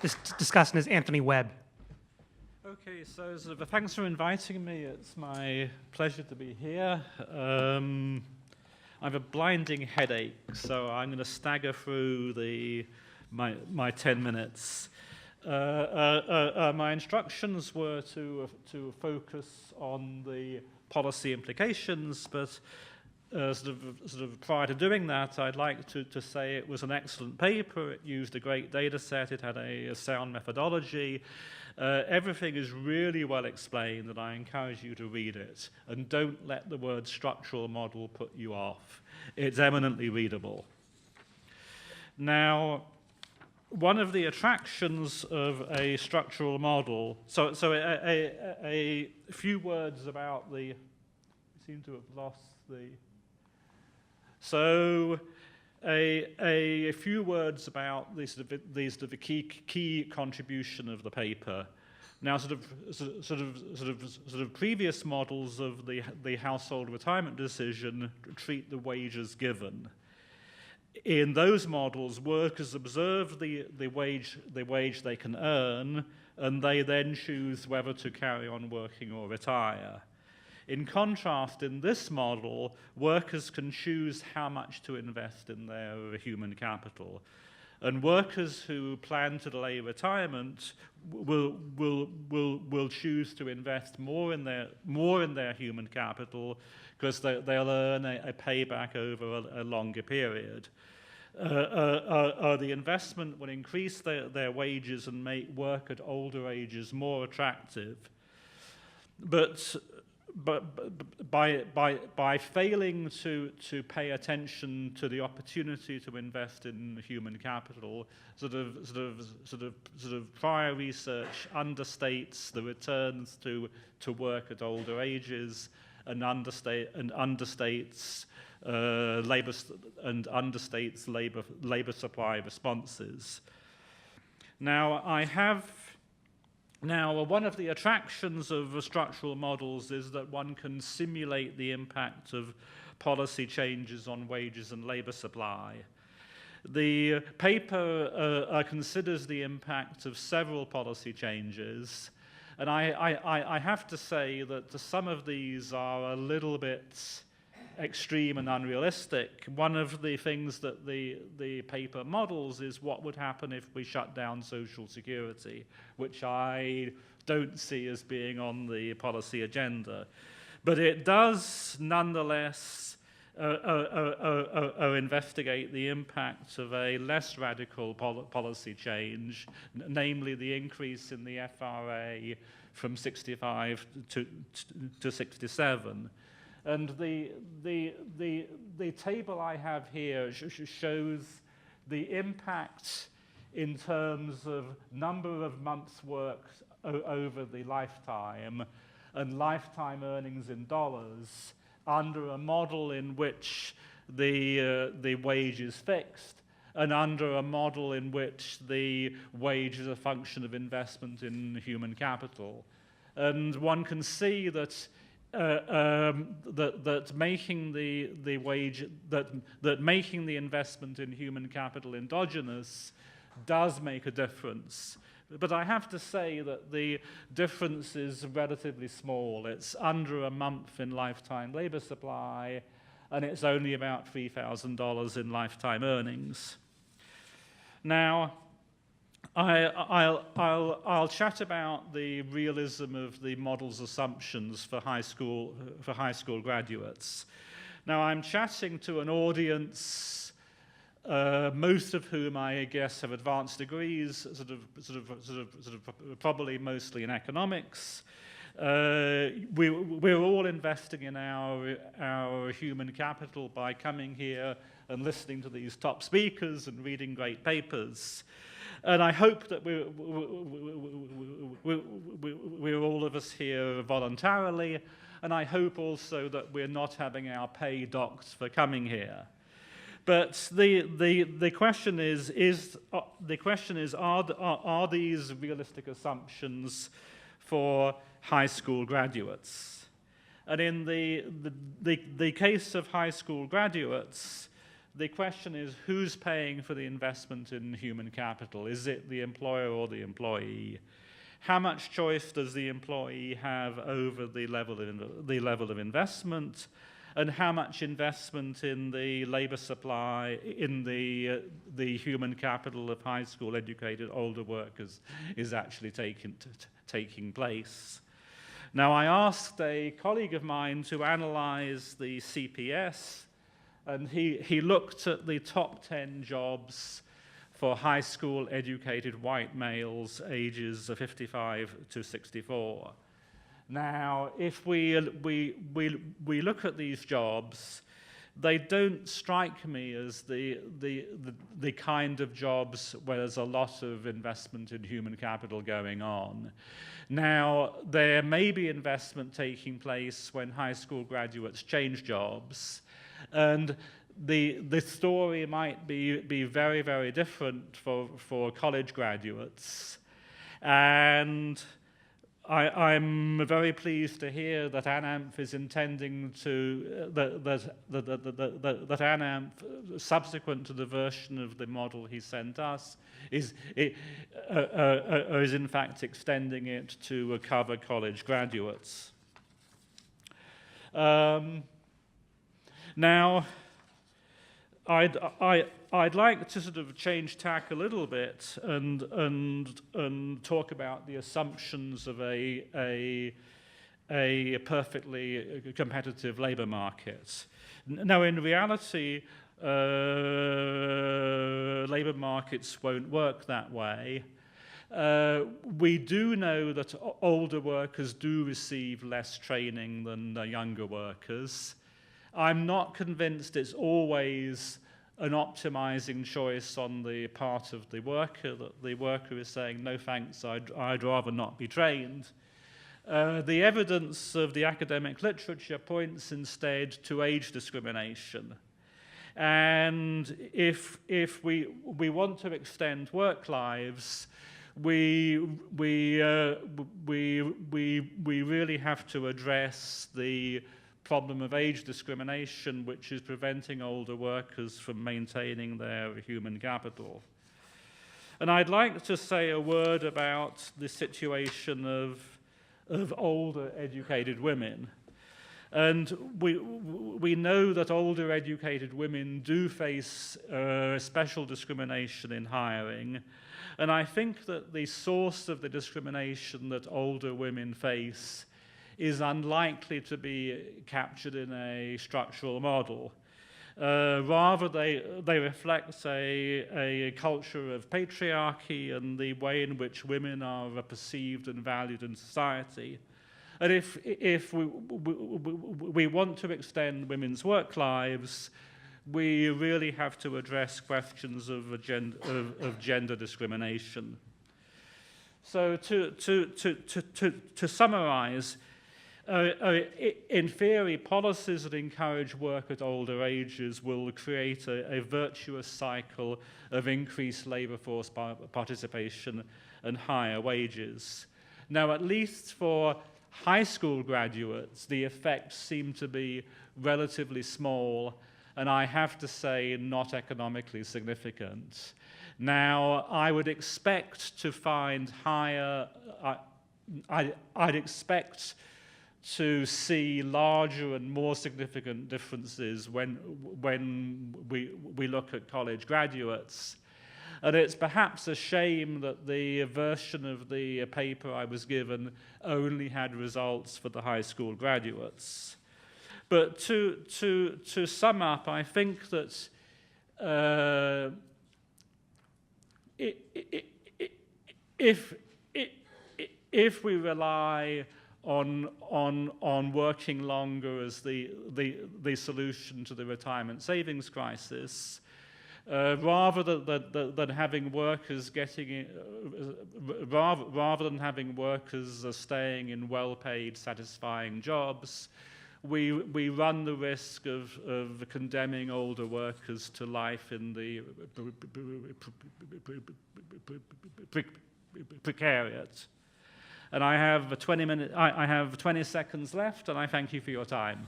This discussing is Anthony Webb. Okay, so thanks for inviting me. It's my pleasure to be here. I have a blinding headache, so I'm going to stagger through my 10 minutes. My instructions were to focus on the policy implications, but prior to doing that, I'd like to say it was an excellent paper. It used a great data set. It had a sound methodology. Everything is really well explained, and I encourage you to read it. And don't let the word structural model put you off. It's eminently readable. Now, one of the attractions of a structural model, so a few words about the, I seem to have lost the, so a few words about the key contribution of the paper. Now, previous models of the household retirement decision treat the wages given. In those models, workers observe the wage they can earn, and they then choose whether to carry on working or retire. In contrast, in this model, workers can choose how much to invest in their human capital. And workers who plan to delay retirement will choose to invest more in their human capital because they'll earn a payback over a longer period. The investment will increase their wages and make work at older ages more attractive. But by failing to pay attention to the opportunity to invest in human capital, prior research understates the returns to work at older ages, and understates labor supply responses. Now, one of the attractions of structural models is that one can simulate the impact of policy changes on wages and labor supply. The paper considers the impact of several policy changes, and I have to say that some of these are a little bit extreme and unrealistic. One of the things that the paper models is what would happen if we shut down Social Security, which I don't see as being on the policy agenda. But it does nonetheless investigate the impact of a less radical policy change, namely the increase in the FRA from 65 to 67. And the table I have here shows the impact in terms of number of months worked over the lifetime and lifetime earnings in dollars under a model in which the wage is fixed and under a model in which the wage is a function of investment in human capital. And one can see that that making the wage that making the investment in human capital endogenous does make a difference. But I have to say that the difference is relatively small. It's under a month in lifetime labor supply, and it's only about $3,000 in lifetime earnings. Now, I'll chat about the realism of the model's assumptions for high school graduates. Now, I'm chatting to an audience, most of whom I guess have advanced degrees, probably mostly in economics. We're all investing in our human capital by coming here and listening to these top speakers and reading great papers. And I hope that we're all of us here voluntarily, and I hope also that we're not having our pay docked for coming here. But the question is are these realistic assumptions for high school graduates? And in the case of high school graduates, the question is, who's paying for the investment in human capital? Is it the employer or the employee? How much choice does the employee have over the level of investment? And how much investment in the labor supply, in the human capital of high school educated older workers is actually taking place? Now, I asked a colleague of mine to analyze the CPS, and he looked at the top 10 jobs for high school educated white males ages 55 to 64. Now, if we look at these jobs, they don't strike me as the kind of jobs where there's a lot of investment in human capital going on. Now, there may be investment taking place when high school graduates change jobs, and the story might be very, very different for college graduates. And I'm very pleased to hear that Ananth is intending to, that Ananth, subsequent to the version of the model he sent us, is in fact extending it to cover college graduates. Now, I'd like to sort of change tack a little bit and talk about the assumptions of a perfectly competitive labor market. Now, in reality, labor markets won't work that way. We do know that older workers do receive less training than younger workers. I'm not convinced it's always an optimizing choice on the part of the worker, that the worker is saying, no thanks, I'd rather not be trained. The evidence of the academic literature points instead to age discrimination. And if we want to extend work lives, we really have to address the problem of age discrimination, which is preventing older workers from maintaining their human capital. And I'd like to say a word about the situation of older educated women. And we know that older educated women do face special discrimination in hiring. And I think that the source of the discrimination that older women face is unlikely to be captured in a structural model. Rather, they reflect a culture of patriarchy and the way in which women are perceived and valued in society. And if we want to extend women's work lives, we really have to address questions of gender discrimination. So to summarize, in theory, policies that encourage work at older ages will create a virtuous cycle of increased labor force participation and higher wages. Now, at least for high school graduates, the effects seem to be relatively small, and I have to say, not economically significant. Now, I would expect to find higher, I'd expect to see larger and more significant differences when we look at college graduates. And it's perhaps a shame that the version of the paper I was given only had results for the high school graduates. But to sum up, I think that if we rely on working longer as the solution to the retirement savings crisis, rather than having workers staying in well-paid, satisfying jobs, we run the risk of condemning older workers to life in the precariat. And I have 20 seconds left, and I thank you for your time.